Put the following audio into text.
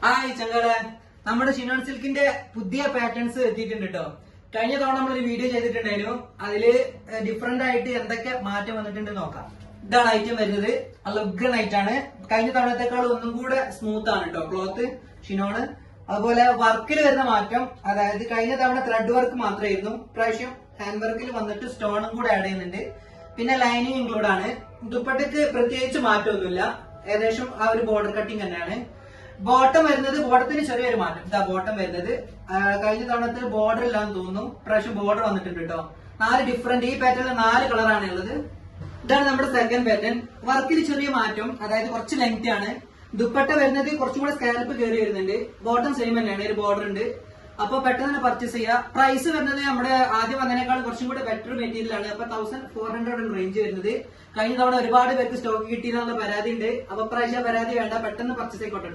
Hi ചങ്കളെ, നമ്മുടെ ഷിനോൺ സിൽക്കിന്റെ പുതിയ patterns എത്തിയിട്ടുണ്ട് കേട്ടോ. കഴിഞ്ഞ തവണ നമ്മളൊരു വീഡിയോ ചെയ്തിട്ടുണ്ടായിരുന്നു. അതില് ഡിഫറെന്റ് ആയിട്ട് എന്തൊക്കെ മാറ്റം വന്നിട്ടുണ്ട് നോക്കാം. ഇതാണ് ഐറ്റം വരുന്നത്. ലഗ്ഗൺ ആണ്. കഴിഞ്ഞ തവണത്തെക്കാൾ ഒന്നും കൂടെ സ്മൂത്ത് ആണ് കേട്ടോ ക്ലോത്ത് ഷിനോണ്. അതുപോലെ വർക്കിൽ വരുന്ന മാറ്റം, അതായത് കഴിഞ്ഞ തവണ ത്രെഡ് വർക്ക് മാത്രമായിരുന്നു, ഇപ്രാവശ്യം ഹാൻഡ് വർക്കിൽ വന്നിട്ട് സ്റ്റോണും കൂടെ ആഡ് ചെയ്യുന്നുണ്ട്. പിന്നെ ലൈനിങ് ഇൻക്ലൂഡ് ആണ്. ദുപ്പട്ടയ്ക്ക് പ്രത്യേകിച്ച് മാറ്റമൊന്നുമില്ല, ഏകദേശം ആ ഒരു ബോർഡർ കട്ടിങ് തന്നെയാണ്. ബോട്ടം വരുന്നത്, ബോട്ടത്തിന് ചെറിയൊരു മാറ്റം. ഇതാ ബോട്ടം വരുന്നത്. കഴിഞ്ഞ തവണത്തെ ബോർഡർ ഇല്ലാന്ന് തോന്നുന്നു, ഇപ്രാവശ്യം ബോർഡർ വന്നിട്ടുണ്ട് കേട്ടോ. 4 ഡിഫറെന്റ്, ഈ പാറ്റേണിൽ 4 കളറാണ് ഉള്ളത്. ഇതാണ് നമ്മുടെ സെക്കൻഡ് പാറ്റേൺ. വർക്കിൽ ചെറിയ മാറ്റം, അതായത് കുറച്ച് ലെങ്ത് ആണ്. ദുപ്പട്ട വരുന്നത് കുറച്ചും കൂടെ സ്കാൽപ്പ് കയറി വരുന്നുണ്ട്. ബോട്ടം സെയിം തന്നെയാണ്, ഒരു ബോർഡർ ഉണ്ട്. അപ്പൊ പെട്ടെന്ന് തന്നെ പർച്ചേസ് ചെയ്യുക. പ്രൈസ് വരുന്നത് നമ്മുടെ ആദ്യം വന്നതിനേക്കാൾ കുറച്ചും കൂടെ ബെറ്റർ മെറ്റീരിയൽ ആണ്. അപ്പൊ 1400 റേഞ്ച് വരുന്നത്. കഴിഞ്ഞ തവണ ഒരുപാട് പേർക്ക് സ്റ്റോക്ക് കിട്ടിയെന്നുള്ള പരാതി ഉണ്ട്. അപ്പൊ പ്രാവശ്യം പരാതി വേണ്ട, പെട്ടെന്ന് പർച്ചേസ് ആയിക്കോട്ടെ.